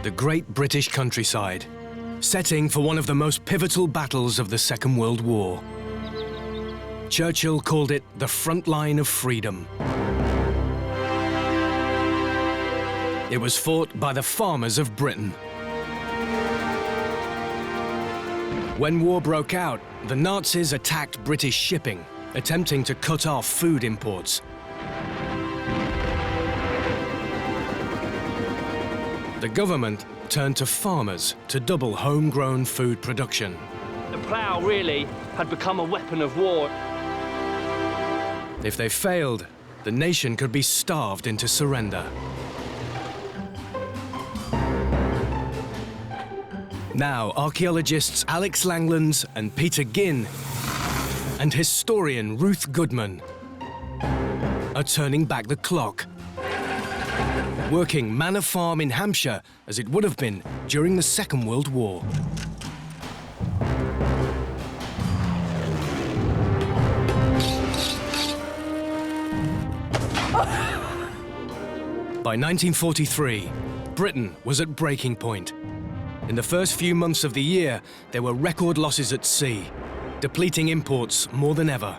the great British countryside, setting for one of the most pivotal battles of the Second World War. Churchill called it the front line of freedom. It was fought by the farmers of Britain. When war broke out, the Nazis attacked British shipping, attempting to cut off food imports. The government turned to farmers to double homegrown food production. The plough really had become a weapon of war. If they failed, the nation could be starved into surrender. Now, archaeologists Alex Langlands and Peter Ginn and historian Ruth Goodman are turning back the clock, working Manor Farm in Hampshire as it would have been during the Second World War. By 1943, Britain was at breaking point. In the first few months of the year, there were record losses at sea, depleting imports more than ever.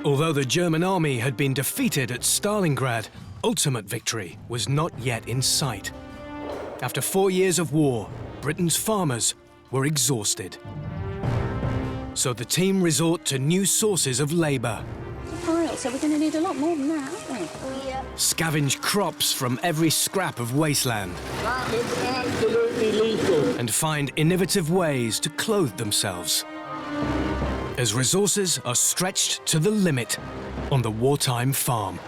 Although the German army had been defeated at Stalingrad, ultimate victory was not yet in sight. After 4 years of war, Britain's farmers were exhausted. So the team resort to new sources of labour. For real, so we're going to need a lot more than that, aren't we? Yeah. Scavenge crops from every scrap of wasteland. That is absolutely lethal. And find innovative ways to clothe themselves. As resources are stretched to the limit on the wartime farm.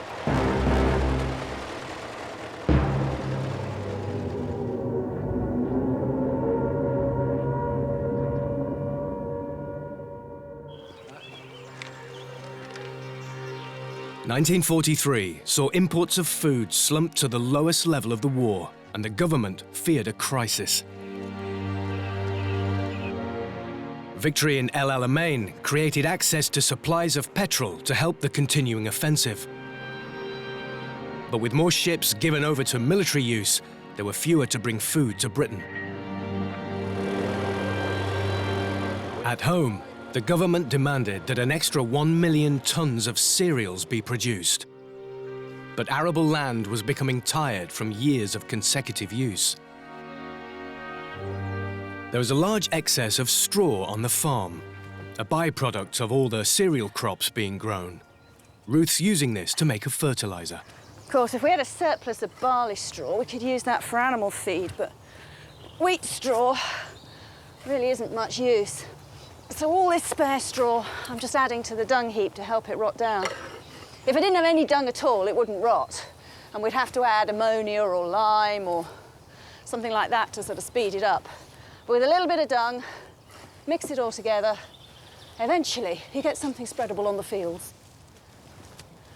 In 1943 saw imports of food slump to the lowest level of the war, and the government feared a crisis. Victory in El Alamein created access to supplies of petrol to help the continuing offensive. But with more ships given over to military use, there were fewer to bring food to Britain. At home, the government demanded that an extra 1 million tons of cereals be produced. But arable land was becoming tired from years of consecutive use. There was a large excess of straw on the farm, a byproduct of all the cereal crops being grown. Ruth's using this to make a fertilizer. Of course, if we had a surplus of barley straw, we could use that for animal feed, but wheat straw really isn't much use. So all this spare straw, I'm just adding to the dung heap to help it rot down. If I didn't have any dung at all, it wouldn't rot, and we'd have to add ammonia or lime or something like that to sort of speed it up. But with a little bit of dung, mix it all together, eventually you get something spreadable on the fields.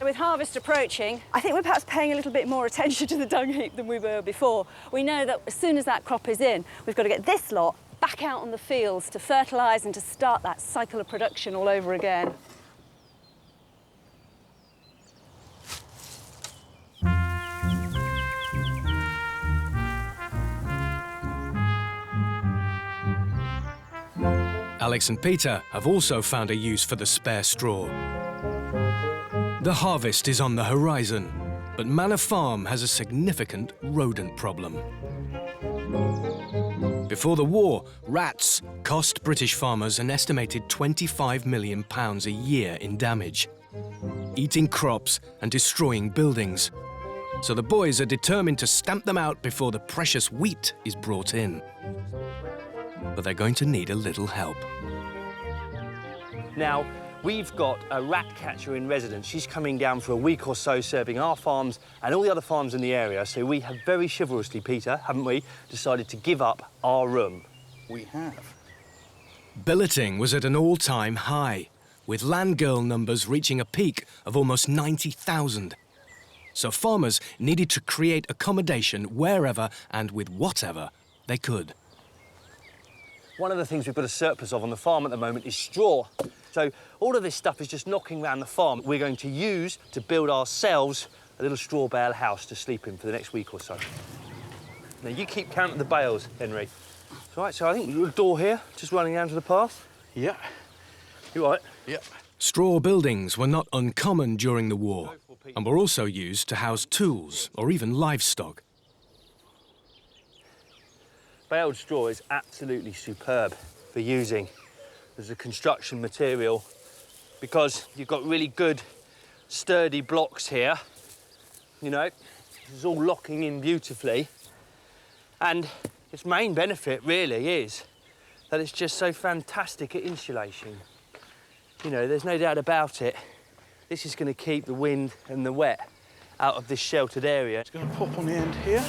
With harvest approaching, I think we're perhaps paying a little bit more attention to the dung heap than we were before. We know that as soon as that crop is in, we've got to get this lot back out on the fields to fertilise and to start that cycle of production all over again. Alex and Peter have also found a use for the spare straw. The harvest is on the horizon, but Manor Farm has a significant rodent problem. Before the war, rats cost British farmers an estimated £25 million a year in damage, eating crops and destroying buildings. So the boys are determined to stamp them out before the precious wheat is brought in. But they're going to need a little help. Now, we've got a rat catcher in residence. She's coming down for a week or so, serving our farms and all the other farms in the area. So we have very chivalrously, Peter, haven't we, decided to give up our room. We have. Billeting was at an all-time high, with land girl numbers reaching a peak of almost 90,000. So farmers needed to create accommodation wherever and with whatever they could. One of the things we've got a surplus of on the farm at the moment is straw. So all of this stuff is just knocking around the farm. We're going to use to build ourselves a little straw bale house to sleep in for the next week or so. Now, you keep counting the bales, Henry. Right, so I think we've got a door here, just running down to the path. Yeah. You all right? Yeah. Straw buildings were not uncommon during the war and were also used to house tools or even livestock. Baled straw is absolutely superb for using as a construction material because you've got really good, sturdy blocks here. You know, this is all locking in beautifully. And its main benefit really is that it's just so fantastic at insulation. You know, there's no doubt about it. This is going to keep the wind and the wet out of this sheltered area. It's going to pop on the end here.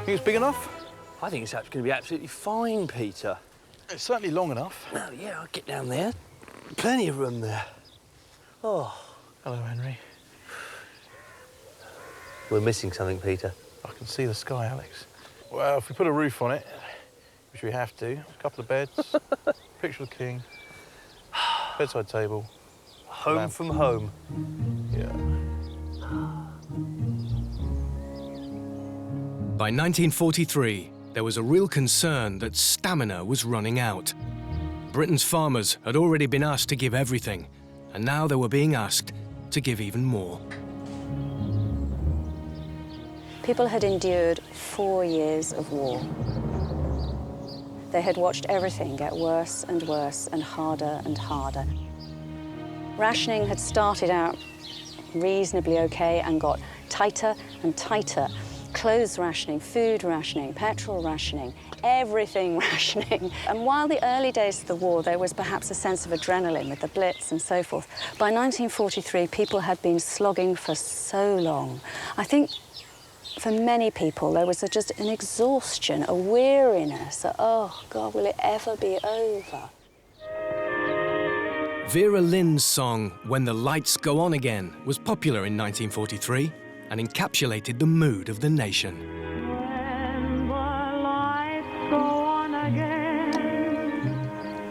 Think it's big enough? I think it's going to be absolutely fine, Peter. It's certainly long enough. Oh, yeah, I'll get down there. Plenty of room there. Oh. Hello, Henry. We're missing something, Peter. I can see the sky, Alex. Well, if we put a roof on it, which we have to, a couple of beds, picture of the king, bedside table. Home lamp. from home. Yeah. By 1943, there was a real concern that stamina was running out. Britain's farmers had already been asked to give everything, and now they were being asked to give even more. People had endured 4 years of war. They had watched everything get worse and worse and harder and harder. Rationing had started out reasonably okay and got tighter and tighter. Clothes rationing, food rationing, petrol rationing, everything rationing. And while the early days of the war, there was perhaps a sense of adrenaline with the Blitz and so forth, by 1943, people had been slogging for so long. I think for many people, there was just an exhaustion, a weariness, oh, God, will it ever be over? Vera Lynn's song, When the Lights Go On Again, was popular in 1943 and encapsulated the mood of the nation. When the lights go on again.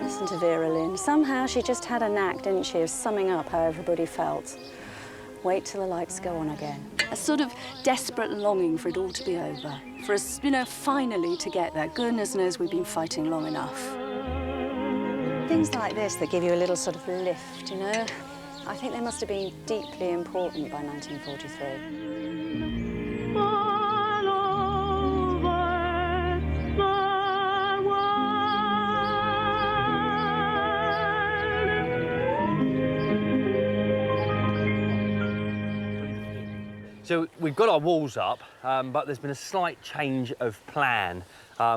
Listen to Vera Lynn. Somehow she just had a knack, didn't she, of summing up how everybody felt. Wait till the lights go on again. A sort of desperate longing for it all to be over, for us, you know, finally to get there. Goodness knows we've been fighting long enough. Things like this that give you a little sort of lift, you know? I think they must have been deeply important by 1943. All over the world. So we've got our walls up, but there's been a slight change of plan.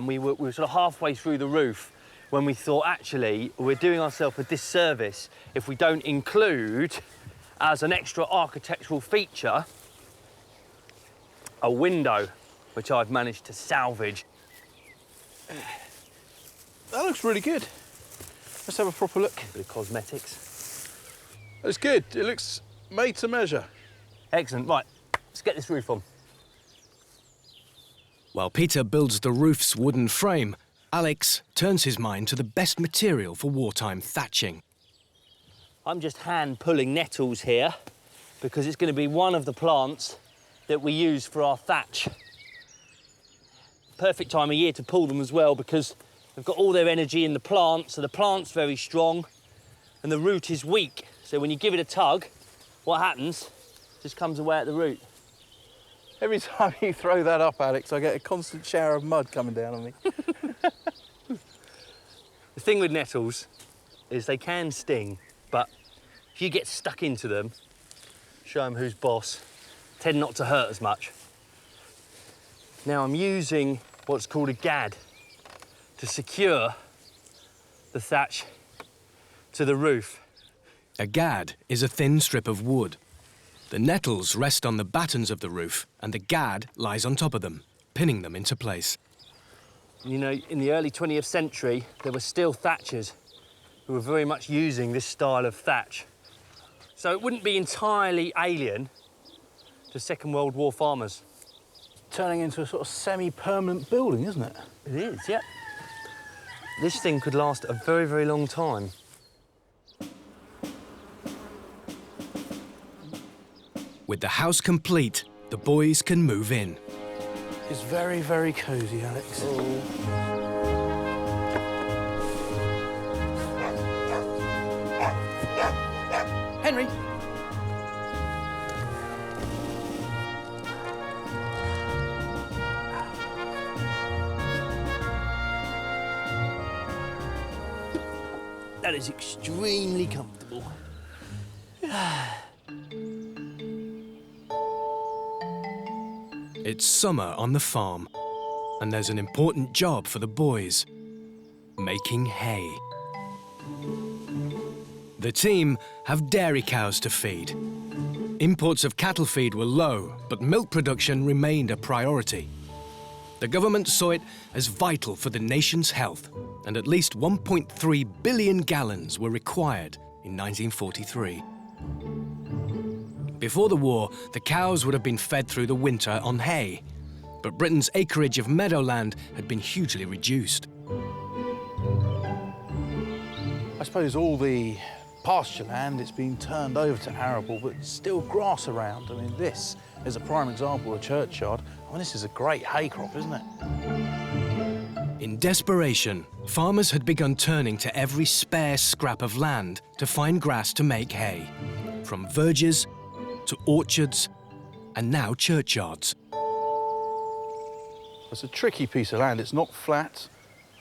We were sort of halfway through the roof when we thought, actually, we're doing ourselves a disservice if we don't include, as an extra architectural feature, a window, which I've managed to salvage. That looks really good. Let's have a proper look. A bit of cosmetics. It's good. It looks made to measure. Excellent. Right, let's get this roof on. While Peter builds the roof's wooden frame, Alex turns his mind to the best material for wartime thatching. I'm just hand pulling nettles here because it's going to be one of the plants that we use for our thatch. Perfect time of year to pull them as well because they've got all their energy in the plant, so the plant's very strong and the root is weak. So when you give it a tug, what happens? It just comes away at the root. Every time you throw that up, Alex, I get a constant shower of mud coming down on me. The thing with nettles is they can sting, but if you get stuck into them, show them who's boss, tend not to hurt as much. Now I'm using what's called a gad to secure the thatch to the roof. A gad is a thin strip of wood. The nettles rest on the battens of the roof and the gad lies on top of them, pinning them into place. You know, in the early 20th century, there were still thatchers who were very much using this style of thatch. So it wouldn't be entirely alien to Second World War farmers. turning into a sort of semi-permanent building, isn't it? It is, yeah. This thing could last a very, very long time. With the house complete, the boys can move in. It's very, very cosy, Alex. Henry! That is extremely comfortable. It's summer on the farm, and there's an important job for the boys: making hay. The team have dairy cows to feed. Imports of cattle feed were low, but milk production remained a priority. The government saw it as vital for the nation's health, and at least 1.3 billion gallons were required in 1943. Before the war, the cows would have been fed through the winter on hay, but Britain's acreage of meadowland had been hugely reduced. I suppose all the pasture land, it's been turned over to arable, but still grass around. I mean, this is a prime example of a churchyard. I mean, this is a great hay crop, isn't it? In desperation, farmers had begun turning to every spare scrap of land to find grass to make hay, from verges to orchards and now churchyards. It's a tricky piece of land. It's not flat.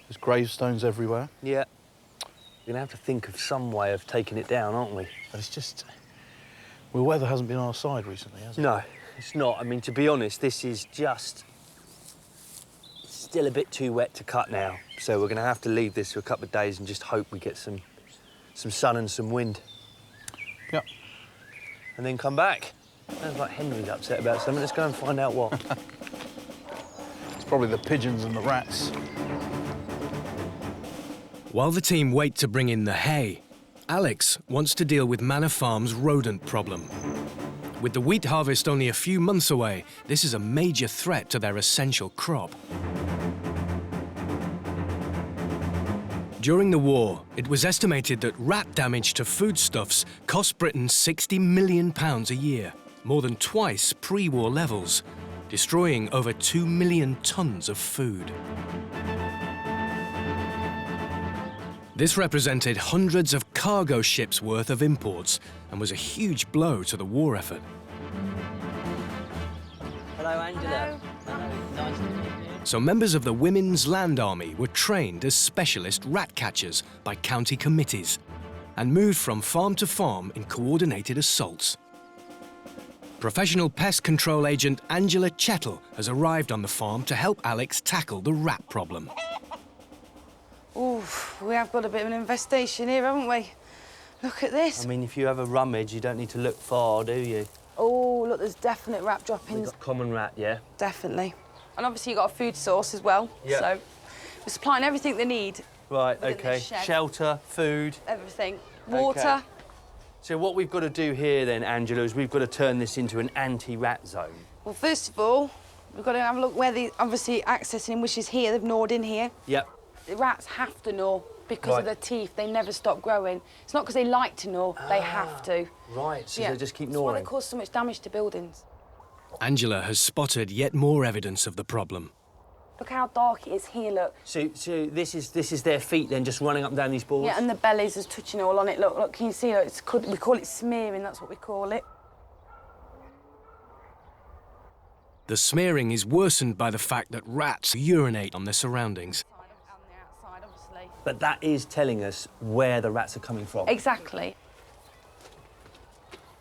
There's gravestones everywhere. Yeah. We're going to have to think of some way of taking it down, aren't we? But it's just... well, weather hasn't been on our side recently, has it? No, it's not. I mean, to be honest, this is just still a bit too wet to cut now. So we're going to have to leave this for a couple of days and just hope we get some sun and some wind. Yep. And then come back. Sounds like Henry's upset about something. Let's go and find out what. It's probably the pigeons and the rats. While the team wait to bring in the hay, Alex wants to deal with Manor Farm's rodent problem. With the wheat harvest only a few months away, this is a major threat to their essential crop. During the war, it was estimated that rat damage to foodstuffs cost Britain £60 million a year, more than twice pre-war levels, destroying over 2 million tons of food. This represented hundreds of cargo ships worth of imports and was a huge blow to the war effort. Hello, Angela. Hello. Nice to meet you. So members of the Women's Land Army were trained as specialist rat catchers by county committees and moved from farm to farm in coordinated assaults. Professional pest control agent Angela Chettle has arrived on the farm to help Alex tackle the rat problem. Oof, we have got a bit of an infestation here, haven't we? Look at this. I mean, if you have a rummage, you don't need to look far, do you? Oh, look, there's definite rat We've droppings. got common rat, yeah? Definitely. And obviously you've got a food source as well. Yeah. So we're supplying everything they need. Right, Within OK. this shed. Shelter, food. Everything. Water. OK. So what we've got to do here then, Angela, is we've got to turn this into an anti-rat zone. Well, first of all, we've got to have a look where they obviously accessing, which is here. They've gnawed in here. Yep. The rats have to gnaw because Right. of their teeth. They never stop growing. It's not because they like to gnaw, they have to. Right, so Yeah. they just keep That's why gnawing. they cause so much damage to buildings. Angela has spotted yet more evidence of the problem. Look how dark it is here, look. So this is their feet then, just running up and down these boards? Yeah, and the bellies is touching all on it. Look, can you see? Look, we call it smearing, that's what we call it. The smearing is worsened by the fact that rats urinate on their surroundings. On the outside, obviously. But that is telling us where the rats are coming from. Exactly.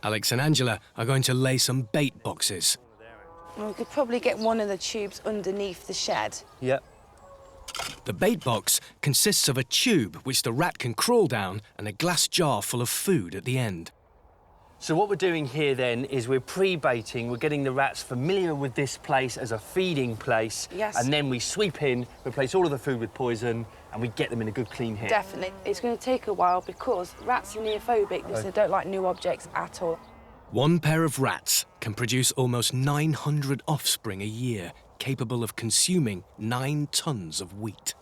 Alex and Angela are going to lay some bait boxes. We could probably get one of the tubes underneath the shed. Yep. The bait box consists of a tube which the rat can crawl down and a glass jar full of food at the end. So what we're doing here then is we're pre-baiting, we're getting the rats familiar with this place as a feeding place. Yes. And then we sweep in, replace all of the food with poison, and we get them in a good clean hit. Definitely. It's going to take a while because rats are neophobic. They don't like new objects at all. One pair of rats can produce almost 900 offspring a year, capable of consuming 9 tons of wheat.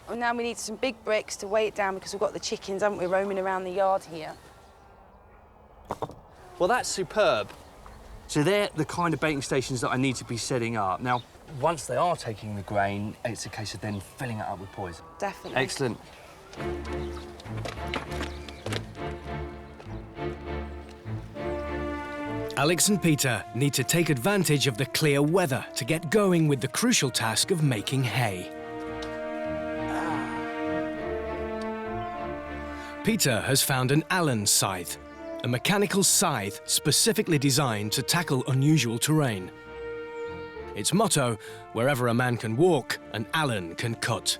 And now we need some big bricks to weigh it down because we've got the chickens, haven't we, roaming around the yard here. Well, that's superb. So they're the kind of baking stations that I need to be setting up. Now, once they are taking the grain, it's a case of then filling it up with poison. Definitely. Excellent. Alex and Peter need to take advantage of the clear weather to get going with the crucial task of making hay. Peter has found an Allen scythe, a mechanical scythe specifically designed to tackle unusual terrain. Its motto, wherever a man can walk, an Allen can cut.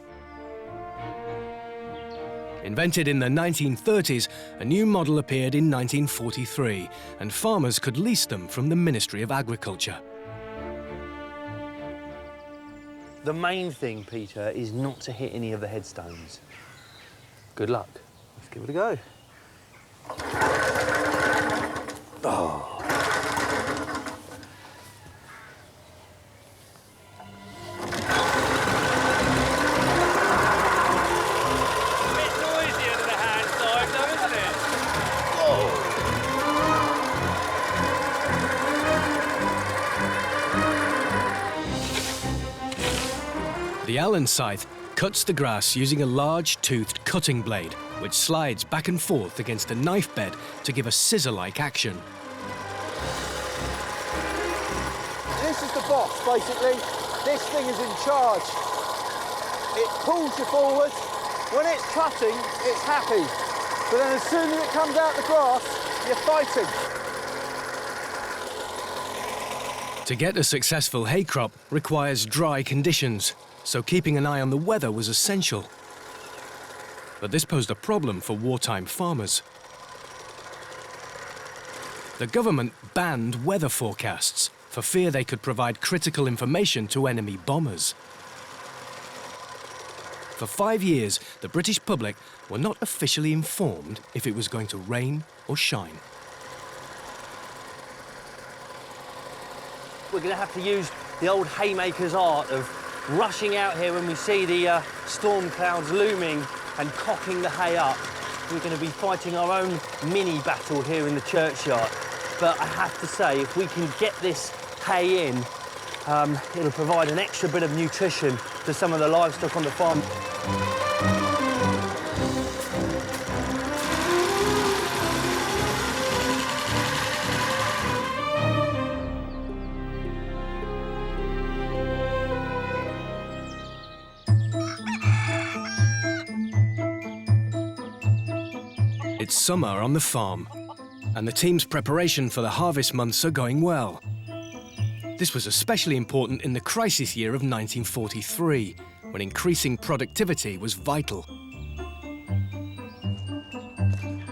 Invented in the 1930s, a new model appeared in 1943, and farmers could lease them from the Ministry of Agriculture. The main thing, Peter, is not to hit any of the headstones. Good luck. Let's give it a go. Oh. The Allen scythe cuts the grass using a large-toothed cutting blade, which slides back and forth against a knife bed to give a scissor-like action. This is the boss, basically. This thing is in charge. It pulls you forward. When it's cutting, it's happy. But then as soon as it comes out the grass, you're fighting. To get a successful hay crop requires dry conditions, so keeping an eye on the weather was essential. But this posed a problem for wartime farmers. The government banned weather forecasts for fear they could provide critical information to enemy bombers. For 5 years, the British public were not officially informed if it was going to rain or shine. We're going to have to use the old haymaker's art of rushing out here when we see the storm clouds looming and cocking the hay up. We're going to be fighting our own mini battle here in the churchyard. But I have to say, if we can get this hay in, it'll provide an extra bit of nutrition to some of the livestock on the farm. It's summer on the farm, and the team's preparation for the harvest months are going well. This was especially important in the crisis year of 1943, when increasing productivity was vital.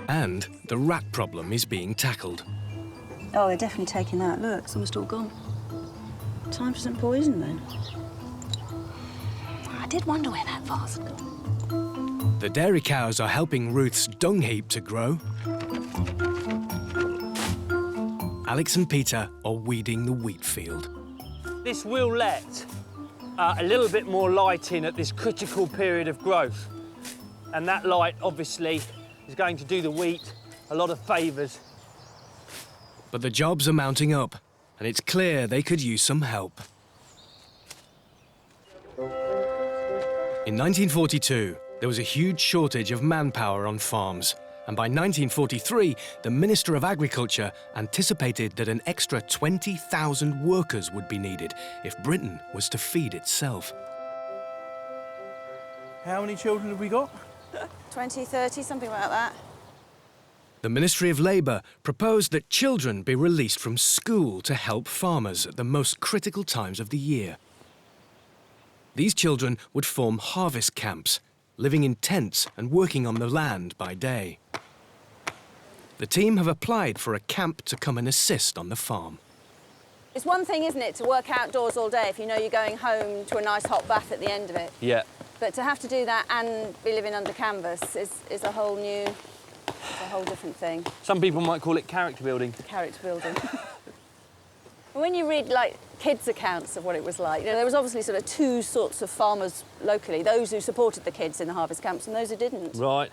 And the rat problem is being tackled. Oh, they're definitely taking that. Look, it's almost all gone. Time for some poison, then. I did wonder where that vase had gone. The dairy cows are helping Ruth's dung heap to grow. Alex and Peter are weeding the wheat field. This will let a little bit more light in at this critical period of growth. And that light, obviously, is going to do the wheat a lot of favours. But the jobs are mounting up, and it's clear they could use some help. In 1942, there was a huge shortage of manpower on farms, and by 1943, the Minister of Agriculture anticipated that an extra 20,000 workers would be needed if Britain was to feed itself. How many children have we got? 20, 30, something like that. The Ministry of Labour proposed that children be released from school to help farmers at the most critical times of the year. These children would form harvest camps, living in tents and working on the land by day. The team have applied for a camp to come and assist on the farm. It's one thing, isn't it, to work outdoors all day if you know you're going home to a nice hot bath at the end of it. Yeah. But to have to do that and be living under canvas is a whole new It's a whole different thing. Some people might call it character building. Character building. When you read, like, kids' accounts of what it was like, you know, there was obviously sort of two sorts of farmers locally, those who supported the kids in the harvest camps and those who didn't. Right.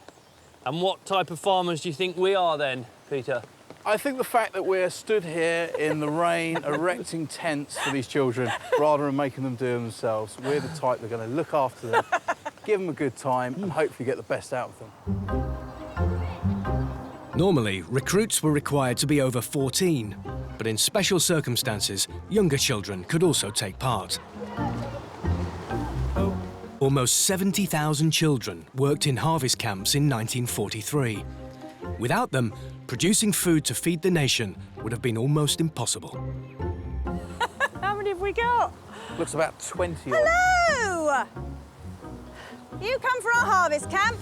And what type of farmers do you think we are then, Peter? I think the fact that we're stood here in the rain erecting tents for these children rather than making them do it themselves, we're the type that are going to look after them, give them a good time and hopefully get the best out of them. Normally, recruits were required to be over 14, but in special circumstances, younger children could also take part. Almost 70,000 children worked in harvest camps in 1943. Without them, producing food to feed the nation would have been almost impossible. How many have we got? Looks about 20 odd. Hello! You come for our harvest camp?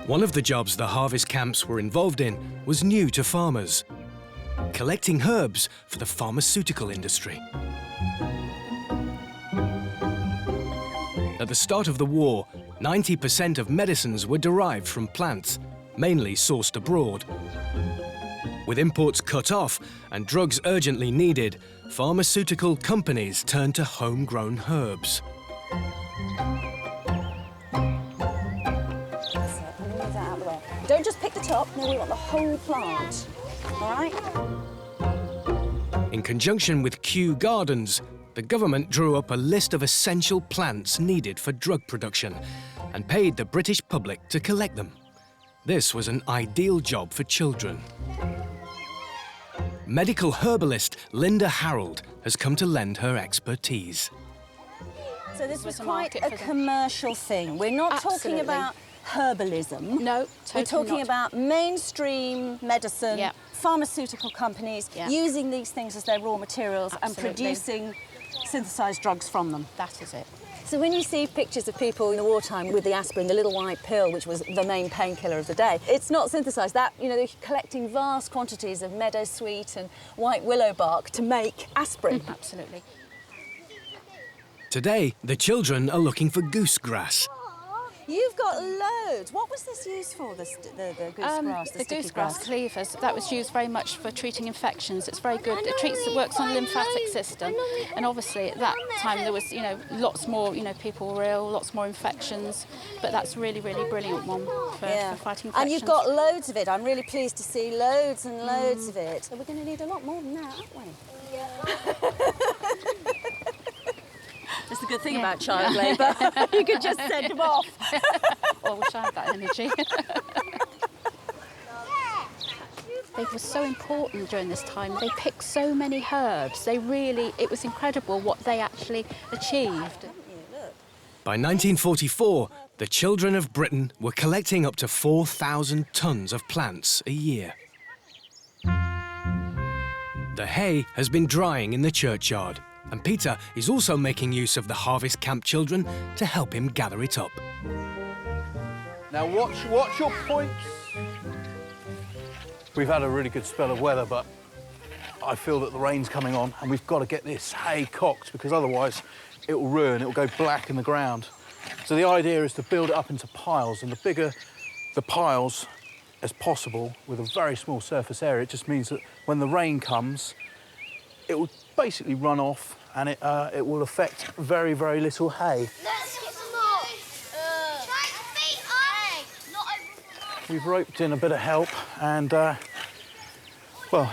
One of the jobs the harvest camps were involved in was new to farmers: collecting herbs for the pharmaceutical industry. At the start of the war, 90% of medicines were derived from plants, mainly sourced abroad. With imports cut off and drugs urgently needed, pharmaceutical companies turned to homegrown herbs. Don't just pick the top, no, we want the whole plant, all right? In conjunction with Kew Gardens, the government drew up a list of essential plants needed for drug production and paid the British public to collect them. This was an ideal job for children. Medical herbalist Linda Harold has come to lend her expertise. So this was There's a quite market a for them. commercial thing. We're not talking Absolutely. about herbalism. No, We're totally talking not. about mainstream medicine, Yeah. pharmaceutical companies Yeah. using these things as their raw materials Absolutely. and producing synthesised drugs from them. That is it. So when you see pictures of people in the wartime with the aspirin, the little white pill, which was the main painkiller of the day, it's not synthesised. That, you know, they're collecting vast quantities of meadowsweet and white willow bark to make aspirin. Absolutely. Today, the children are looking for goosegrass. You've got loads. What was this used for, the goosegrass, The sticky goosegrass grass? cleavers, that was used very much for treating infections. It's very good. It works on the lymphatic system. And obviously at that time there was, you know, lots more, you know, people were ill, lots more infections. But that's really, really brilliant one for fighting infections. And you've got loads of it. I'm really pleased to see loads and loads of it. So we're going to need a lot more than that, aren't we? Yeah. That's the good thing about child labour. You could just send them off. Oh, I wish I had that energy. They were so important during this time. They picked so many herbs. It was incredible what they actually achieved. By 1944, the children of Britain were collecting up to 4,000 tons of plants a year. The hay has been drying in the churchyard, and Peter is also making use of the harvest camp children to help him gather it up. Now watch your points. We've had a really good spell of weather, but I feel that the rain's coming on and we've got to get this hay cocked because otherwise it will ruin, it will go black in the ground. So the idea is to build it up into piles, and the bigger the piles as possible with a very small surface area, it just means that when the rain comes, it will basically run off and it will affect very, very little hay. Let's get some more. Try to beat us. Not over. We've roped in a bit of help and, well,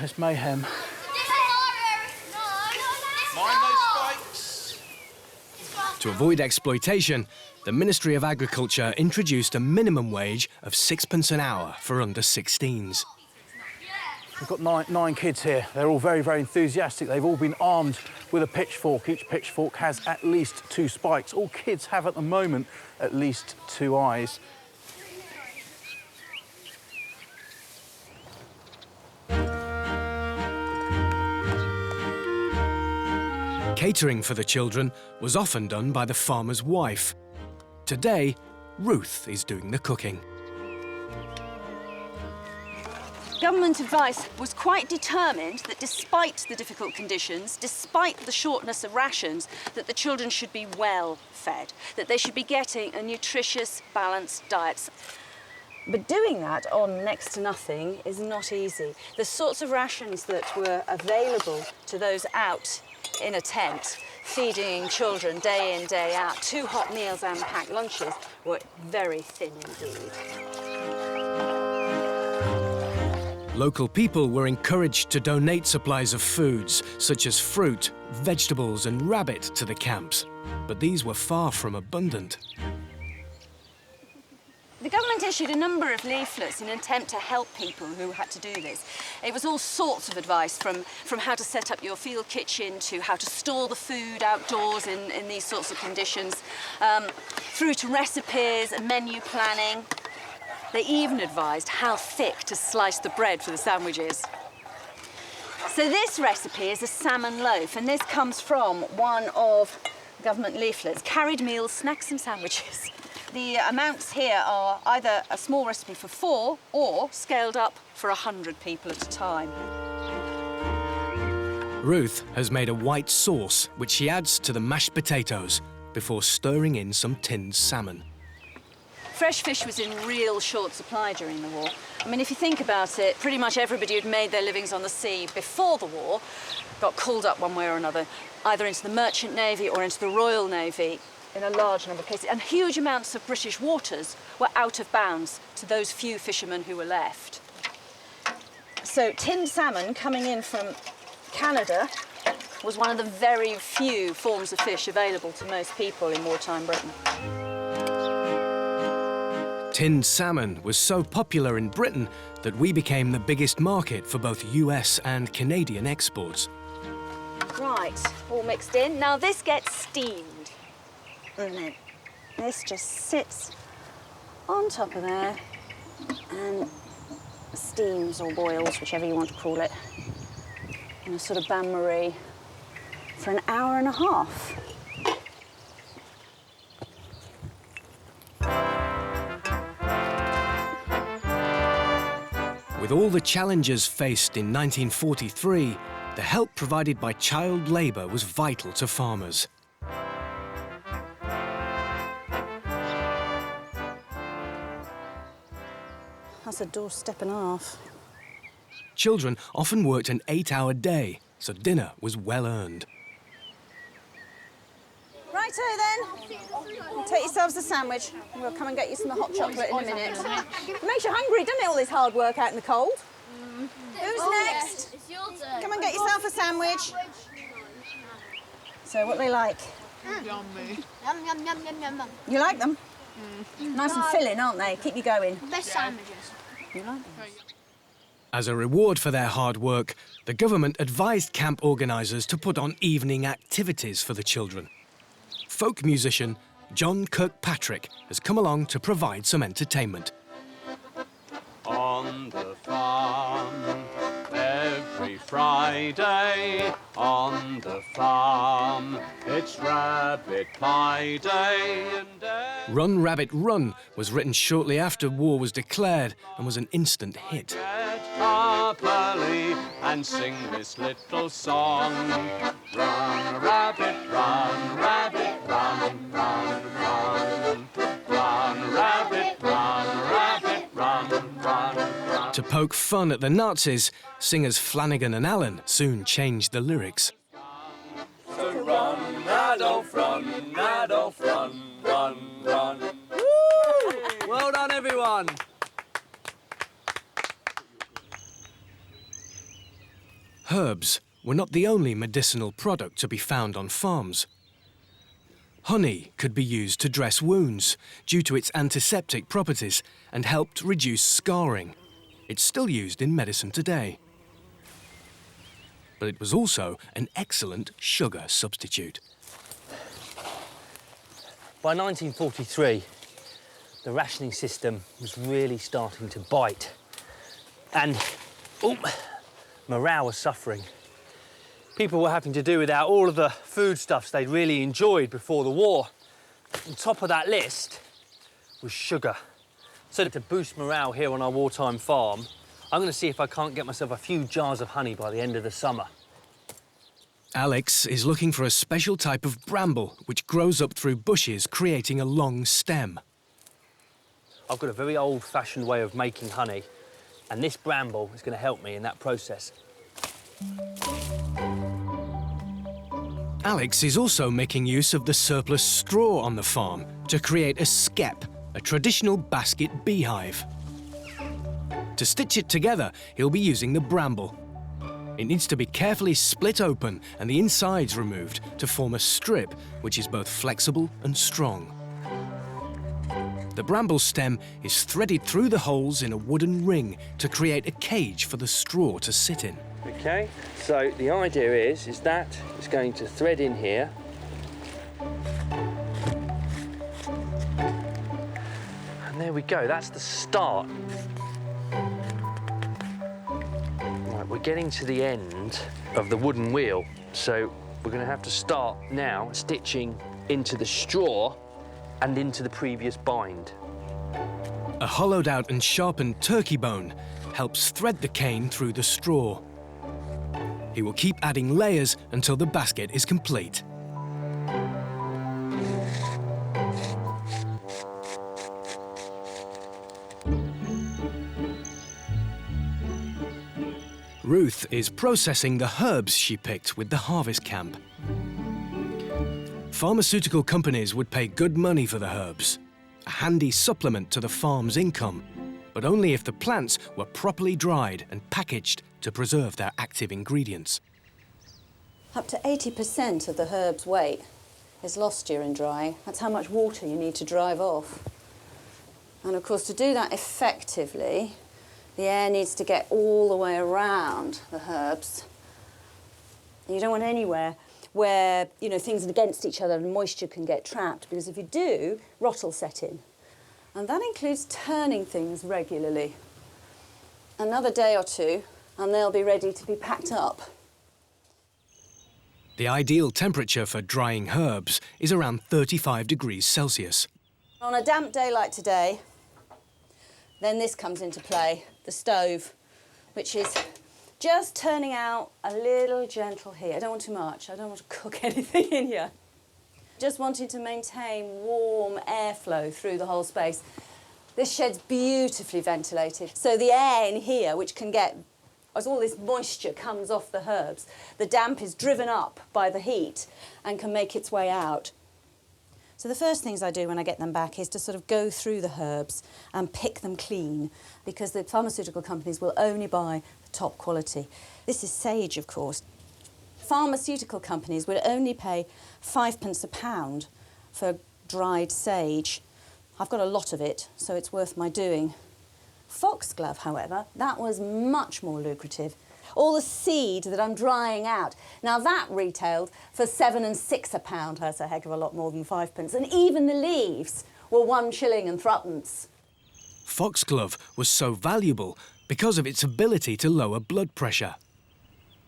it's mayhem. Mind those spikes. To avoid exploitation, the Ministry of Agriculture introduced a minimum wage of 6pence an hour for under 16s. We've got nine kids here. They're all very, very enthusiastic. They've all been armed with a pitchfork. Each pitchfork has at least 2 spikes. All kids have at the moment at least 2 eyes. Catering for the children was often done by the farmer's wife. Today, Ruth is doing the cooking. Government advice was quite determined that despite the difficult conditions, despite the shortness of rations, that the children should be well fed, that they should be getting a nutritious, balanced diet. But doing that on next to nothing is not easy. The sorts of rations that were available to those out in a tent, feeding children day in, day out, 2 hot meals and packed lunches, were very thin indeed. Local people were encouraged to donate supplies of foods, such as fruit, vegetables and rabbit, to the camps. But these were far from abundant. The government issued a number of leaflets in an attempt to help people who had to do this. It was all sorts of advice, from how to set up your field kitchen to how to store the food outdoors in these sorts of conditions, through to recipes and menu planning. They even advised how thick to slice the bread for the sandwiches. So this recipe is a salmon loaf, and this comes from one of government leaflets, carried meals, snacks and sandwiches. The amounts here are either a small recipe for 4 or scaled up for 100 people at a time. Ruth has made a white sauce, which she adds to the mashed potatoes before stirring in some tinned salmon. Fresh fish was in real short supply during the war. I mean, if you think about it, pretty much everybody who'd made their livings on the sea before the war got called up one way or another, either into the Merchant Navy or into the Royal Navy in a large number of cases. And huge amounts of British waters were out of bounds to those few fishermen who were left. So tinned salmon coming in from Canada was one of the very few forms of fish available to most people in wartime Britain. Tinned salmon was so popular in Britain that we became the biggest market for both US and Canadian exports. Right, all mixed in. Now this gets steamed. And then this just sits on top of there and steams or boils, whichever you want to call it, in a sort of bain-marie for an hour and a half. With all the challenges faced in 1943, the help provided by child labour was vital to farmers. That's a doorstep and a half. Children often worked an 8-hour day, so dinner was well earned. Righto then, take yourselves a sandwich. We'll come and get you some hot chocolate in a minute. It makes you hungry, doesn't it, all this hard work out in the cold? Who's next? It's your turn. Come and get yourself a sandwich. So what do they like? Yummy. Yum, yum, yum, yum, yum, yum. You like them? Nice and filling, aren't they? Keep you going. Best sandwiches. You like them? As a reward for their hard work, the government advised camp organisers to put on evening activities for the children. Folk musician John Kirkpatrick has come along to provide some entertainment. On the farm, every Friday, on the farm, it's rabbit pie day and Run Rabbit Run was written shortly after war was declared and was an instant hit. get up early and sing this little song. Run, rabbit, run, rabbit, run, run, run. Run, rabbit, run, rabbit, run, run, run. To poke fun at the Nazis, singers Flanagan and Allen soon changed the lyrics. So run, Adolf, run, Adolf, run, run, run. Well done, everyone. Herbs were not the only medicinal product to be found on farms. Honey could be used to dress wounds due to its antiseptic properties and helped reduce scarring. It's still used in medicine today. But it was also an excellent sugar substitute. By 1943, the rationing system was really starting to bite. And morale was suffering. People were having to do without all of the foodstuffs they'd really enjoyed before the war. On top of that list was sugar. So to boost morale here on our wartime farm, I'm going to see if I can't get myself a few jars of honey by the end of the summer. Alex is looking for a special type of bramble which grows up through bushes, creating a long stem. I've got a very old-fashioned way of making honey, and this bramble is going to help me in that process. Alex is also making use of the surplus straw on the farm to create a skep, a traditional basket beehive. To stitch it together, he'll be using the bramble. It needs to be carefully split open and the insides removed to form a strip which is both flexible and strong. The bramble stem is threaded through the holes in a wooden ring to create a cage for the straw to sit in. OK, so the idea is that it's going to thread in here. And there we go, that's the start. Right, we're getting to the end of the wooden wheel, so we're going to have to start now stitching into the straw and into the previous bind. A hollowed out and sharpened turkey bone helps thread the cane through the straw. He will keep adding layers until the basket is complete. Ruth is processing the herbs she picked with the harvest camp. Pharmaceutical companies would pay good money for the herbs, a handy supplement to the farm's income, but only if the plants were properly dried and packaged to preserve their active ingredients. Up to 80% of the herb's weight is lost during drying. That's how much water you need to drive off. And of course, to do that effectively, the air needs to get all the way around the herbs. You don't want anywhere where, you know, things are against each other and moisture can get trapped, because if you do, rot will set in. And that includes turning things regularly. Another day or two, and they'll be ready to be packed up. The ideal temperature for drying herbs is around 35 degrees Celsius. On a damp day like today, then this comes into play, the stove, which is just turning out a little gentle heat. I don't want too much. I don't want to cook anything in here. Just wanting to maintain warm airflow through the whole space. This shed's beautifully ventilated, so the air in here, which can get, as all this moisture comes off the herbs, the damp is driven up by the heat and can make its way out. So the first things I do when I get them back is to sort of go through the herbs and pick them clean, because the pharmaceutical companies will only buy the top quality. This is sage, of course. Pharmaceutical companies would only pay 5p a pound for dried sage. I've got a lot of it, so it's worth my doing. Foxglove, however, that was much more lucrative. All the seed that I'm drying out. Now that retailed for 7 and 6 a pound. That's a heck of a lot more than 5p. And even the leaves were 1 shilling and threepence. Foxglove was so valuable because of its ability to lower blood pressure.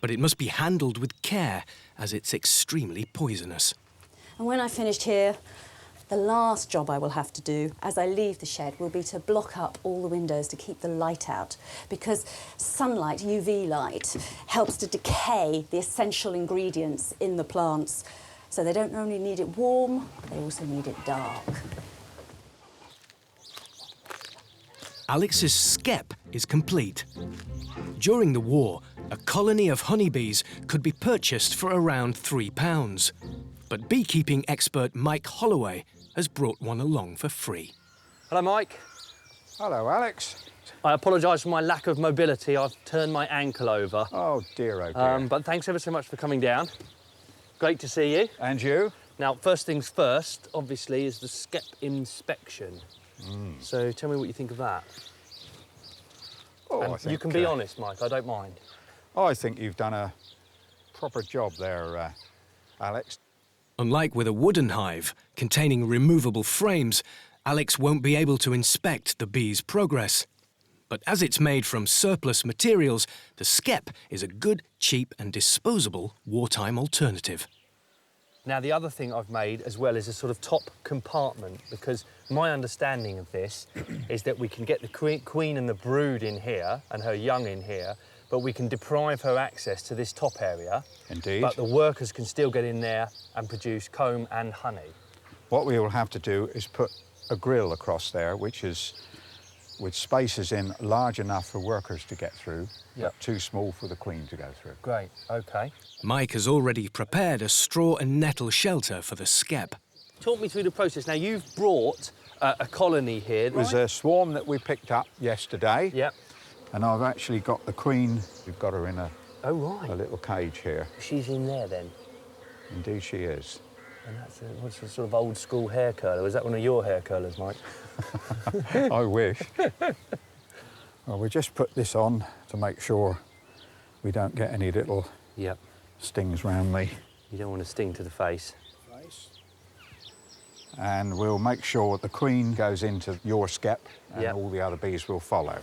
But it must be handled with care, as it's extremely poisonous. And when I finished here, the last job I will have to do as I leave the shed will be to block up all the windows to keep the light out, because sunlight, UV light, helps to decay the essential ingredients in the plants. So they don't only need it warm, they also need it dark. Alex's skep is complete. During the war, a colony of honeybees could be purchased for around £3. But beekeeping expert Mike Holloway has brought one along for free. Hello, Mike. Hello, Alex. I apologise for my lack of mobility. I've turned my ankle over. Oh, dear, oh, dear. But thanks ever so much for coming down. Great to see you. And you? Now, first things first, obviously, is the skep inspection. So tell me what you think of that. Oh, And I think, you can be honest, Mike, I don't mind. I think you've done a proper job there, Alex. Unlike with a wooden hive containing removable frames, Alex won't be able to inspect the bees' progress. But as it's made from surplus materials, the skep is a good, cheap and disposable wartime alternative. Now, the other thing I've made as well is a sort of top compartment, because my understanding of this is that we can get the queen and the brood in here and her young in here, but we can deprive her access to this top area. Indeed. But the workers can still get in there and produce comb and honey. What we will have to do is put a grill across there, which is with spaces in large enough for workers to get through, but too small for the queen to go through. Great, OK. Mike has already prepared a straw and nettle shelter for the skep. Talk me through the process. Now, you've brought a colony here. It was a swarm that we picked up yesterday. Yep. And I've actually got the queen. We've got her in a little cage here. She's in there, then? Indeed she is. And that's what's a sort of old school hair curler? Was that one of your hair curlers, Mike? I wish. Well, we just put this on to make sure we don't get any little stings round me. You don't want to sting to the face. And we'll make sure the queen goes into your skep and all the other bees will follow.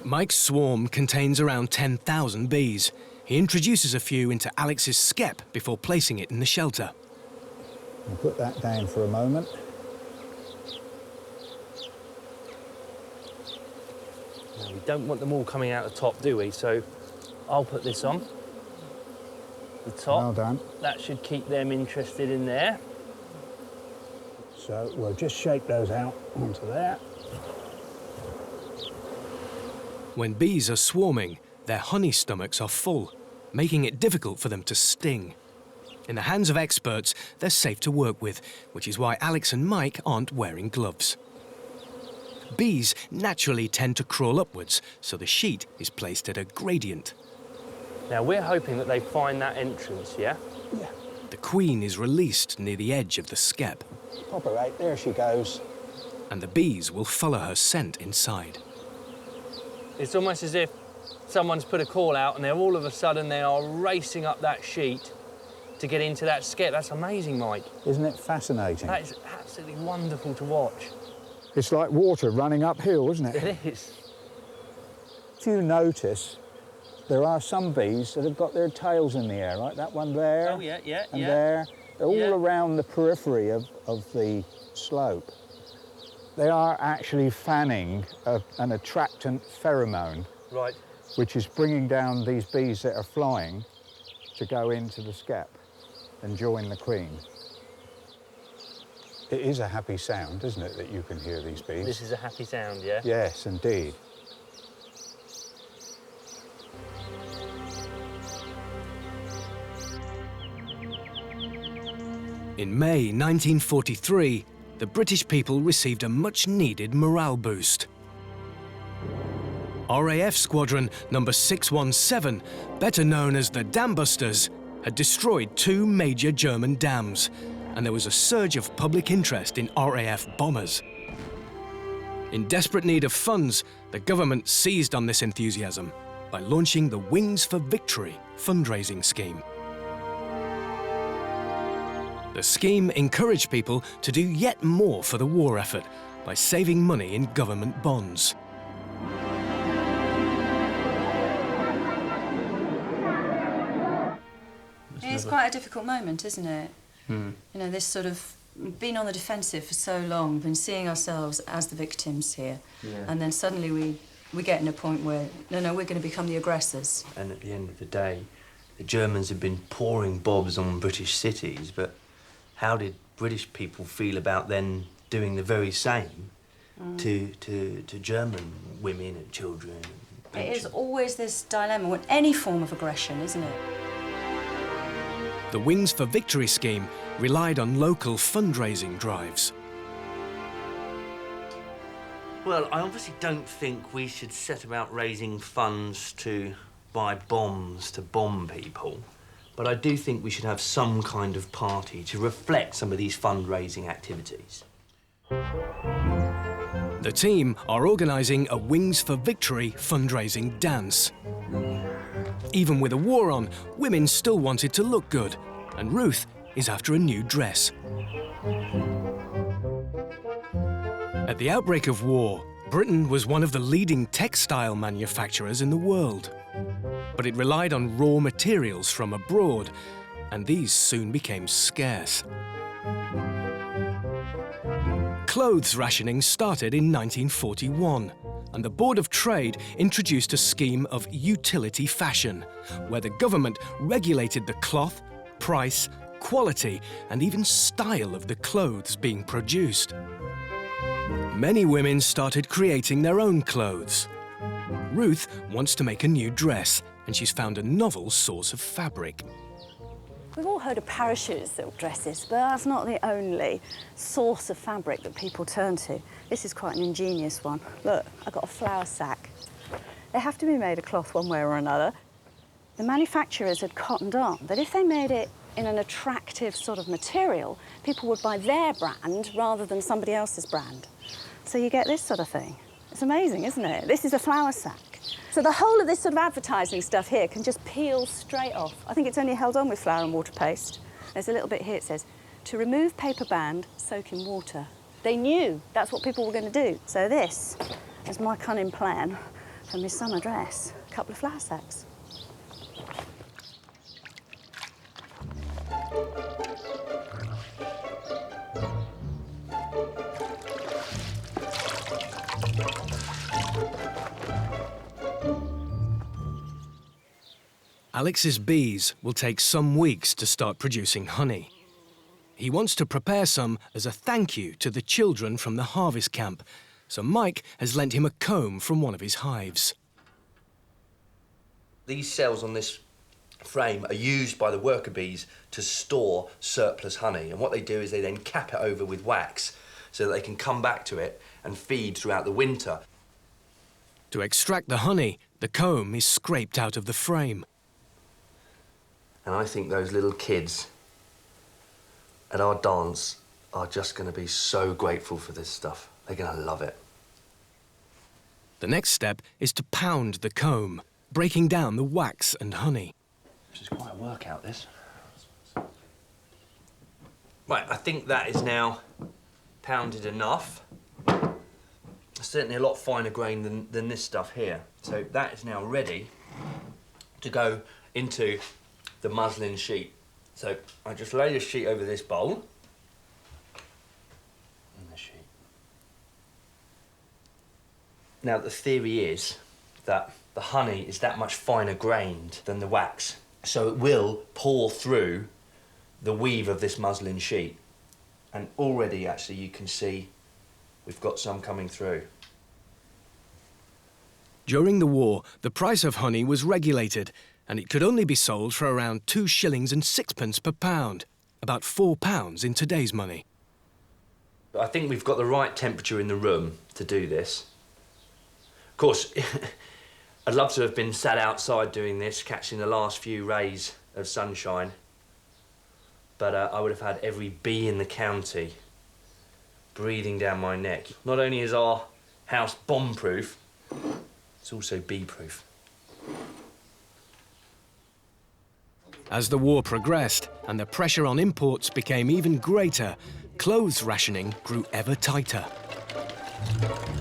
Mike's swarm contains around 10,000 bees. He introduces a few into Alex's skep before placing it in the shelter. We'll put that down for a moment. Now, we don't want them all coming out the top, do we? So I'll put this on the top. Well done. That should keep them interested in there. So we'll just shake those out onto there. When bees are swarming, their honey stomachs are full, making it difficult for them to sting. In the hands of experts, they're safe to work with, which is why Alex and Mike aren't wearing gloves. Bees naturally tend to crawl upwards, so the sheet is placed at a gradient. Now, we're hoping that they find that entrance, yeah? Yeah. The queen is released near the edge of the skep. Pop her out, there she goes. And the bees will follow her scent inside. It's almost as if someone's put a call out and they're all of a sudden they are racing up that sheet to get into that skep. That's amazing, Mike. Isn't it fascinating? That is absolutely wonderful to watch. It's like water running uphill, isn't it? It is. If you notice, there are some bees that have got their tails in the air, like that one there. Oh, yeah, and there. They're all around the periphery of the slope. They are actually fanning an attractant pheromone, Right. which is bringing down these bees that are flying to go into the skep and join the queen. It is a happy sound, isn't it, that you can hear these bees? This is a happy sound, yeah? Yes, indeed. In May 1943, the British people received a much-needed morale boost. RAF Squadron number 617, better known as the Dam Busters, had destroyed 2 major German dams, and there was a surge of public interest in RAF bombers. In desperate need of funds, the government seized on this enthusiasm by launching the Wings for Victory fundraising scheme. The scheme encouraged people to do yet more for the war effort by saving money in government bonds. It's quite a difficult moment, isn't it? You know, this sort of been on the defensive for so long, been seeing ourselves as the victims here, and then suddenly we get in a point where, no, we're going to become the aggressors. And at the end of the day, the Germans have been pouring bombs on British cities, but how did British people feel about then doing the very same to German women and children? It is always this dilemma with any form of aggression, isn't it? The Wings for Victory scheme relied on local fundraising drives. Well, I obviously don't think we should set about raising funds to buy bombs to bomb people, but I do think we should have some kind of party to reflect some of these fundraising activities. The team are organising a Wings for Victory fundraising dance. Even with a war on, women still wanted to look good, and Ruth is after a new dress. At the outbreak of war, Britain was one of the leading textile manufacturers in the world. But it relied on raw materials from abroad, and these soon became scarce. Clothes rationing started in 1941, and the Board of Trade introduced a scheme of utility fashion, where the government regulated the cloth, price, quality, and even style of the clothes being produced. Many women started creating their own clothes. Ruth wants to make a new dress, and she's found a novel source of fabric. We've all heard of parachute silk dresses, but that's not the only source of fabric that people turn to. This is quite an ingenious one. Look, I've got a flour sack. They have to be made of cloth one way or another. The manufacturers had cottoned on that if they made it in an attractive sort of material, people would buy their brand rather than somebody else's brand. So you get this sort of thing. It's amazing, isn't it? This is a flour sack. So the whole of this sort of advertising stuff here can just peel straight off. I think it's only held on with flour and water paste. There's a little bit here, it says, to remove paper band, soak in water. They knew that's what people were going to do. So this is my cunning plan for my summer dress. A couple of flour sacks. Alex's bees will take some weeks to start producing honey. He wants to prepare some as a thank you to the children from the harvest camp, so Mike has lent him a comb from one of his hives. These cells on this frame are used by the worker bees to store surplus honey, and what they do is they then cap it over with wax so that they can come back to it and feed throughout the winter. To extract the honey, the comb is scraped out of the frame. And I think those little kids at our dance are just going to be so grateful for this stuff. They're going to love it. The next step is to pound the comb, breaking down the wax and honey. This is quite a workout, this. Right, I think that is now pounded enough. It's certainly a lot finer grain than this stuff here. So that is now ready to go into the muslin sheet. So I just lay this sheet over this bowl. And the sheet. Now the theory is that the honey is that much finer grained than the wax. So it will pour through the weave of this muslin sheet. And already actually you can see we've got some coming through. During the war, the price of honey was regulated, and it could only be sold for around 2 shillings and 6pence per pound, about £4 in today's money. I think we've got the right temperature in the room to do this. Of course, I'd love to have been sat outside doing this, catching the last few rays of sunshine, but I would have had every bee in the county breathing down my neck. Not only is our house bomb-proof, it's also bee-proof. As the war progressed and the pressure on imports became even greater, clothes rationing grew ever tighter.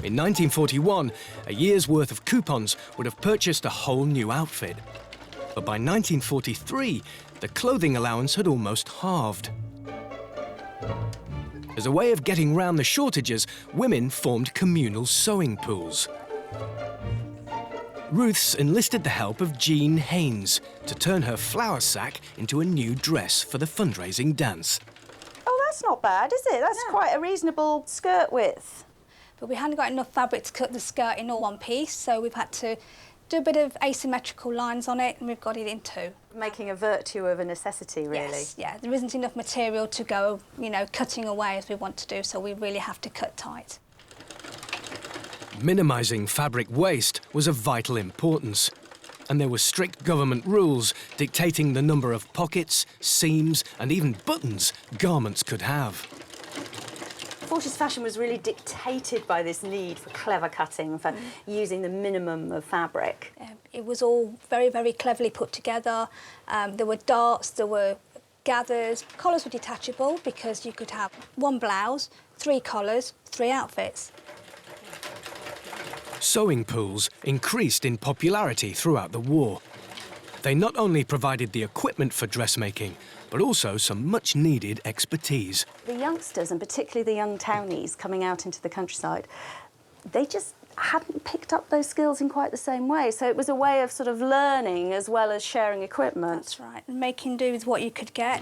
In 1941, a year's worth of coupons would have purchased a whole new outfit. But by 1943, the clothing allowance had almost halved. As a way of getting round the shortages, women formed communal sewing pools. Ruth's enlisted the help of Jean Haynes to turn her flour sack into a new dress for the fundraising dance. Oh, that's not bad, is it? That's quite a reasonable skirt width. But we hadn't got enough fabric to cut the skirt in all one piece, so we've had to do a bit of asymmetrical lines on it, and we've got it in two. Making a virtue of a necessity, really. Yes, yeah. There isn't enough material to go, you know, cutting away as we want to do, so we really have to cut tight. Minimising fabric waste was of vital importance, and there were strict government rules dictating the number of pockets, seams and even buttons garments could have. 40s fashion was really dictated by this need for clever cutting, for using the minimum of fabric. It was all very, very cleverly put together. There were darts, there were gathers. Collars were detachable because you could have one blouse, 3 collars, 3 outfits. Sewing pools increased in popularity throughout the war. They not only provided the equipment for dressmaking, but also some much-needed expertise. The youngsters, and particularly the young townies coming out into the countryside, they just hadn't picked up those skills in quite the same way. So it was a way of sort of learning as well as sharing equipment. That's right, and making do with what you could get.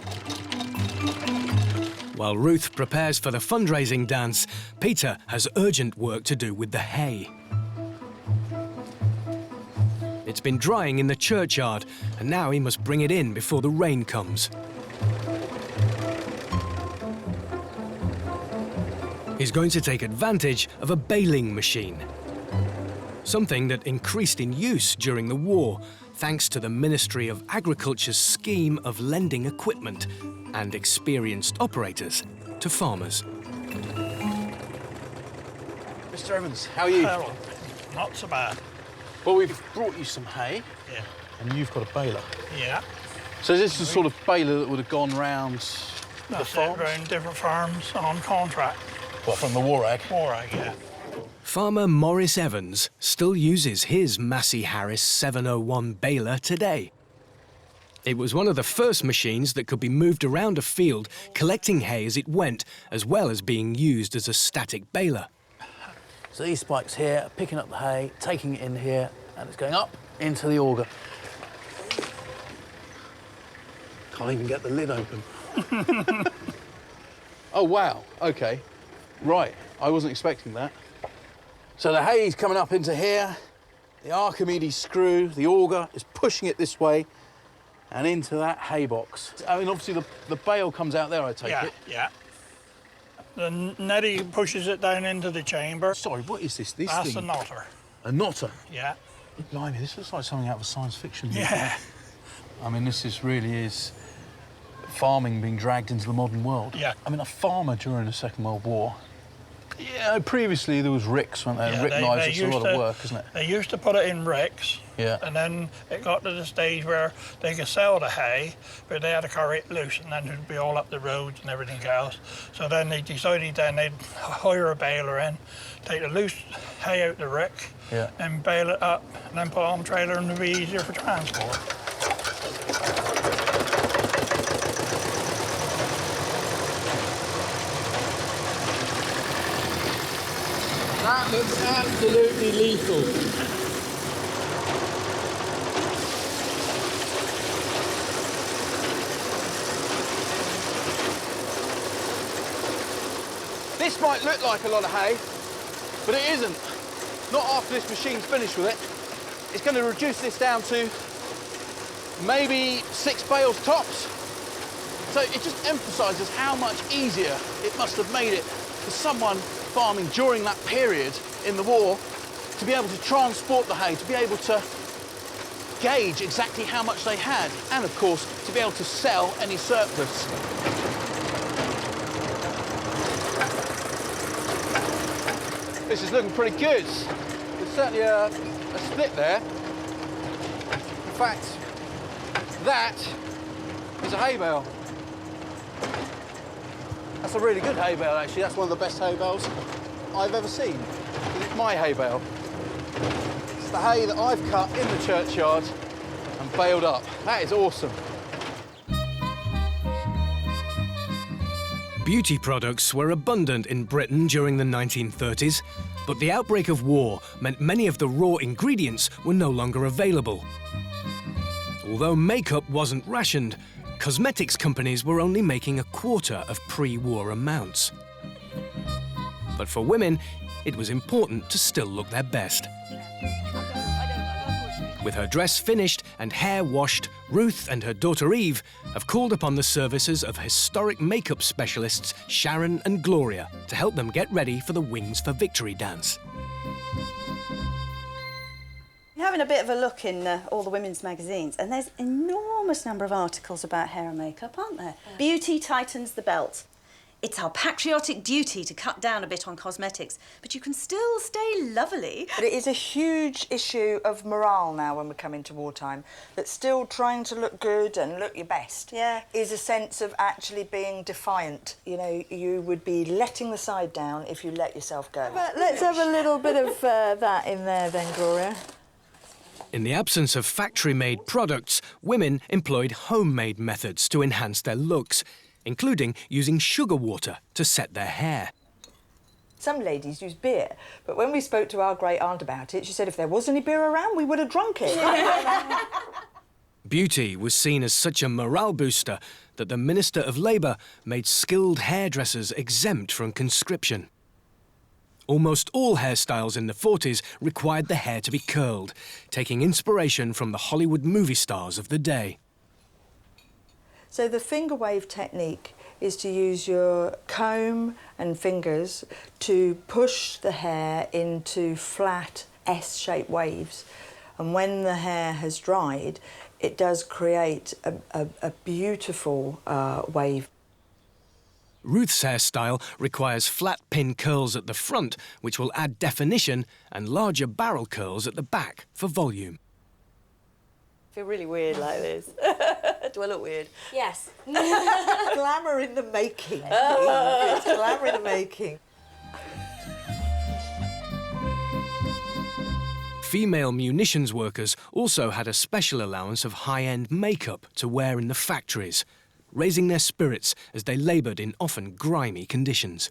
While Ruth prepares for the fundraising dance, Peter has urgent work to do with the hay. It's been drying in the churchyard, and now he must bring it in before the rain comes. He's going to take advantage of a baling machine, something that increased in use during the war, thanks to the Ministry of Agriculture's scheme of lending equipment and experienced operators to farmers. Mr. Evans, how are you? Hello. Not so bad. Well, we've brought you some hay. Yeah. And you've got a baler. Yeah. So this is the sort of baler that would have gone round the That's farms? it, around different farms on contract. What, from the war ag? War ag, yeah. Farmer Maurice Evans still uses his Massey Harris 701 baler today. It was one of the first machines that could be moved around a field, collecting hay as it went, as well as being used as a static baler. So these spikes here are picking up the hay, taking it in here, and it's going up into the auger. Can't even get the lid open. Oh, wow, OK. Right, I wasn't expecting that. So the hay's coming up into here, the Archimedes screw, the auger is pushing it this way and into that hay box. I mean, obviously the bale comes out there, I take it. Yeah. The netty pushes it down into the chamber. Sorry, what is this? That's thing? a knotter. A knotter? Yeah. Blimey, this looks like something out of a science fiction movie. Yeah. I mean, really is farming being dragged into the modern world. Yeah. I mean, a farmer during the Second World War. Yeah, previously there was ricks, weren't there? Yeah, Rick knives, it's a lot of work, isn't it? They used to put it in ricks. Yeah. And then it got to the stage where they could sell the hay, but they had to carry it loose, and then it would be all up the roads and everything else. So then they decided then they'd hire a baler in, take the loose hay out the rick, yeah, and bale it up, and then put it on the trailer, and it'd be easier for transport. That looks absolutely lethal. This might look like a lot of hay, but it isn't. Not after this machine's finished with it. It's going to reduce this down to maybe 6 bales tops. So it just emphasises how much easier it must have made it for someone farming during that period in the war to be able to transport the hay, to be able to gauge exactly how much they had, and of course to be able to sell any surplus. This is looking pretty good. There's certainly a split there. In fact, that is a hay bale. That's a really good hay bale, actually. That's one of the best hay bales I've ever seen. It's my hay bale. It's the hay that I've cut in the churchyard and baled up. That is awesome. Beauty products were abundant in Britain during the 1930s, but the outbreak of war meant many of the raw ingredients were no longer available. Although makeup wasn't rationed, cosmetics companies were only making a quarter of pre-war amounts. But for women, it was important to still look their best. With her dress finished and hair washed, Ruth and her daughter Eve have called upon the services of historic makeup specialists Sharon and Gloria to help them get ready for the Wings for Victory dance. You're having a bit of a look in all the women's magazines, and there's an enormous number of articles about hair and makeup, aren't there? Beauty tightens the belt. It's our patriotic duty to cut down a bit on cosmetics, but you can still stay lovely. But it is a huge issue of morale now when we come into wartime, that still trying to look good and look your best is a sense of actually being defiant. You know, you would be letting the side down if you let yourself go. But let's have a little bit of that in there then, Gloria. In the absence of factory-made products, women employed homemade methods to enhance their looks, including using sugar water to set their hair. Some ladies use beer, but when we spoke to our great aunt about it, she said if there was any beer around, we would have drunk it. Beauty was seen as such a morale booster that the Minister of Labour made skilled hairdressers exempt from conscription. Almost all hairstyles in the 40s required the hair to be curled, taking inspiration from the Hollywood movie stars of the day. So the finger wave technique is to use your comb and fingers to push the hair into flat S-shaped waves. And when the hair has dried, it does create a beautiful wave. Ruth's hairstyle requires flat pin curls at the front, which will add definition, and larger barrel curls at the back for volume. I feel really weird like this. Do I look weird? Yes. Glamour in the making. It's glamour in the making. Female munitions workers also had a special allowance of high-end makeup to wear in the factories, raising their spirits as they laboured in often grimy conditions.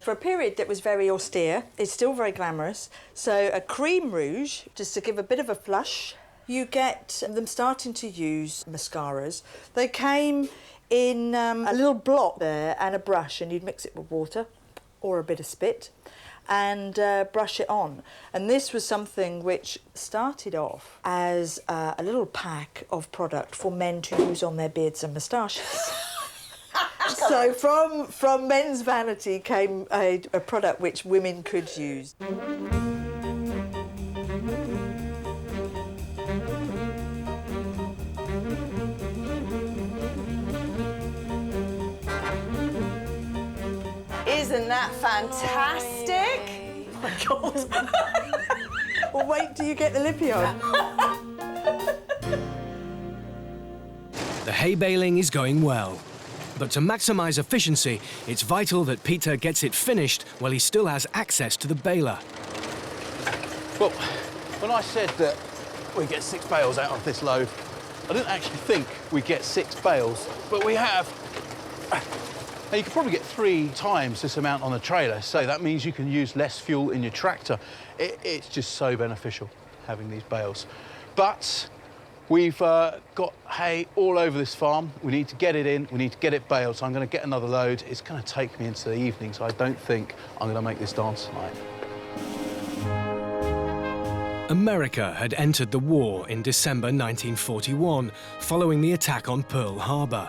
For a period that was very austere, it's still very glamorous, so a cream rouge, just to give a bit of a flush. You get them starting to use mascaras. They came in a little block there and a brush, and you'd mix it with water or a bit of spit and brush it on. And this was something which started off as a little pack of product for men to use on their beards and moustaches. So from men's vanity came a product which women could use. Isn't that fantastic? Oh my God. Well, wait till you get the lippy on. The hay baling is going well. But to maximise efficiency, it's vital that Peter gets it finished while he still has access to the baler. Well, when I said that we get 6 bales out of this load, I didn't actually think we'd get 6 bales, but we have. Now, you could probably get 3 times this amount on the trailer, so that means you can use less fuel in your tractor. It's just so beneficial having these bales. But we've got hay all over this farm. We need to get it in, we need to get it baled, so I'm going to get another load. It's going to take me into the evening, so I don't think I'm going to make this dance tonight. America had entered the war in December 1941, following the attack on Pearl Harbor.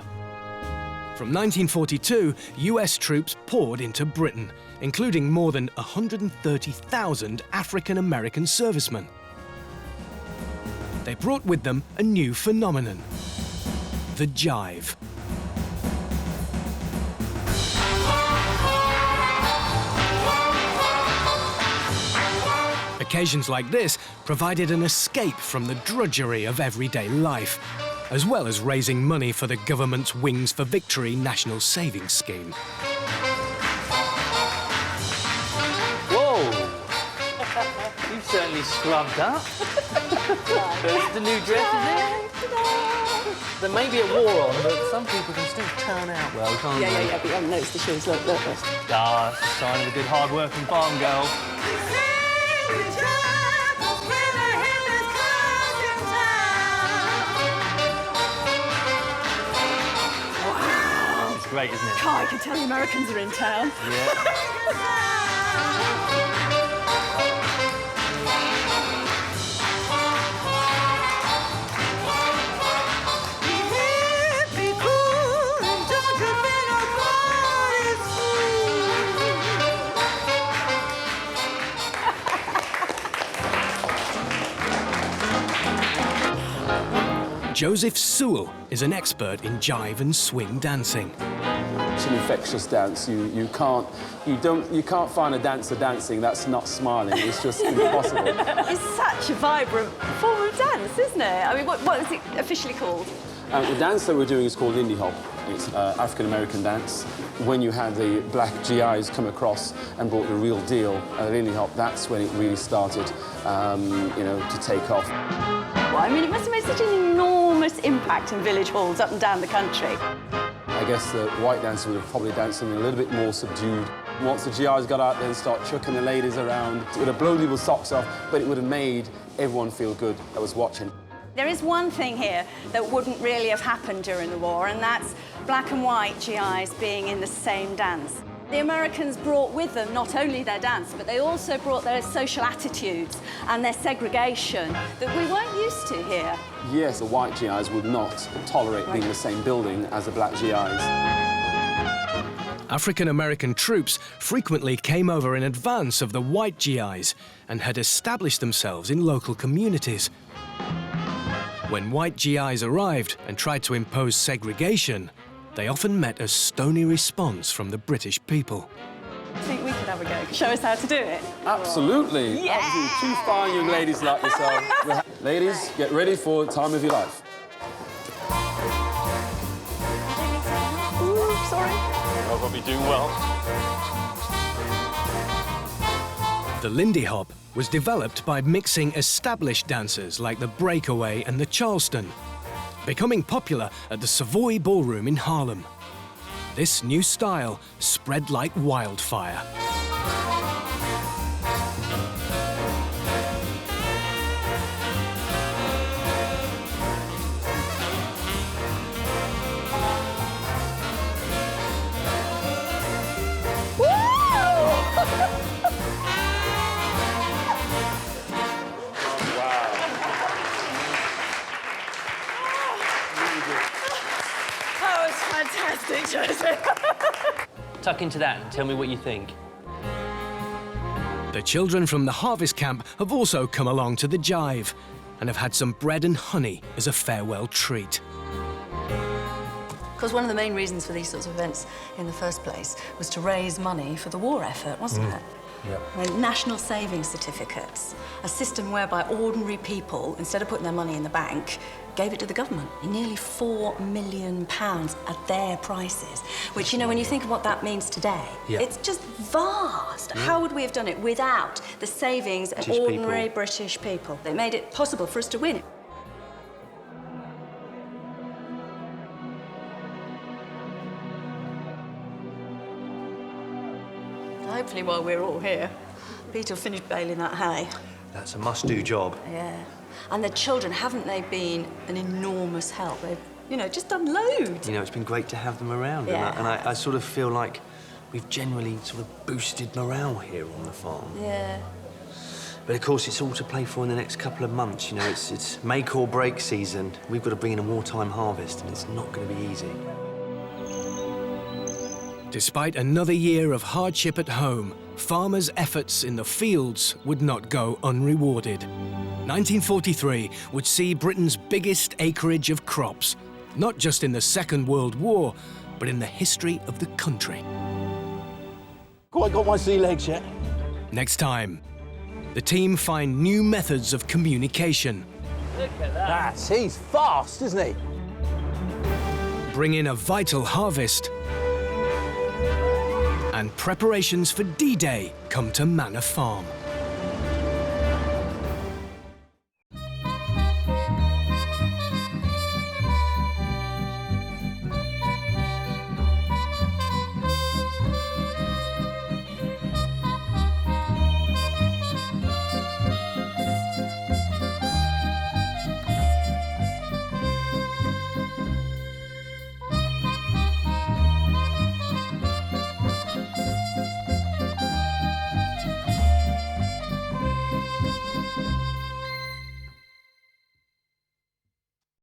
From 1942, US troops poured into Britain, including more than 130,000 African-American servicemen. They brought with them a new phenomenon, the jive. Occasions like this provided an escape from the drudgery of everyday life, as well as raising money for the government's Wings for Victory National Savings Scheme. Whoa! You've certainly scrubbed up. There's the new dress, isn't it? There may be a war on, but some people can still turn out well, can't they? Yeah, but you haven't noticed the shoes. Look. Ah, that's a sign of a good, hard-working farm girl. It's great, isn't it? Oh, I can tell the Americans are in town. Yeah. Joseph Sewell is an expert in jive and swing dancing. It's an infectious dance. You can't find a dancer dancing that's not smiling. It's just impossible. It's such a vibrant form of dance, isn't it? I mean, what is it officially called? The dance that we're doing is called Lindy Hop. It's African-American dance. When you had the black GIs come across and brought the real deal, Lindy Hop, that's when it really started, you know, to take off. Well, I mean, it must have made such an enormous impact in village halls up and down the country. I guess the white dancers would have probably danced something a little bit more subdued. Once the GIs got out there and started chucking the ladies around, it would have blown people's socks off, but it would have made everyone feel good that was watching. There is one thing here that wouldn't really have happened during the war, and that's black and white GIs being in the same dance. The Americans brought with them not only their dance, but they also brought their social attitudes and their segregation that we weren't used to here. Yes, the white GIs would not tolerate being in the same building as the black GIs. African-American troops frequently came over in advance of the white GIs and had established themselves in local communities. When white GIs arrived and tried to impose segregation, they often met a stony response from the British people. I think we could have a go. Show us how to do it. Absolutely. Yeah. Absolutely. Two fine young ladies like yourself. Ladies, get ready for the time of your life. Ooh, sorry. I'll probably be doing well. The Lindy Hop was developed by mixing established dancers like the Breakaway and the Charleston, becoming popular at the Savoy Ballroom in Harlem. This new style spread like wildfire. Fantastic, Joseph. Tuck into that and tell me what you think. The children from the harvest camp have also come along to the jive and have had some bread and honey as a farewell treat. Because one of the main reasons for these sorts of events in the first place was to raise money for the war effort, wasn't it? Yep. National savings certificates, a system whereby ordinary people, instead of putting their money in the bank, gave it to the government. Nearly £4 million at their prices, which, you know, when you think of what that means today, it's just vast. How would we have done it without the savings of ordinary British people? They made it possible for us to win. Hopefully, while we're all here, Peter will finish baling that hay. That's a must-do job. Yeah. And the children, haven't they been an enormous help? They've, you know, just done loads. You know, it's been great to have them around. Yeah. And I sort of feel like we've generally sort of boosted morale here on the farm. Yeah. But of course, it's all to play for in the next couple of months. You know, it's make or break season. We've got to bring in a wartime harvest, and it's not going to be easy. Despite another year of hardship at home, farmers' efforts in the fields would not go unrewarded. 1943 would see Britain's biggest acreage of crops, not just in the Second World War, but in the history of the country. Quite got my sea legs yet. Next time, the team find new methods of communication. Look at that. He's fast, isn't he? Bring in a vital harvest, and preparations for D-Day come to Manor Farm.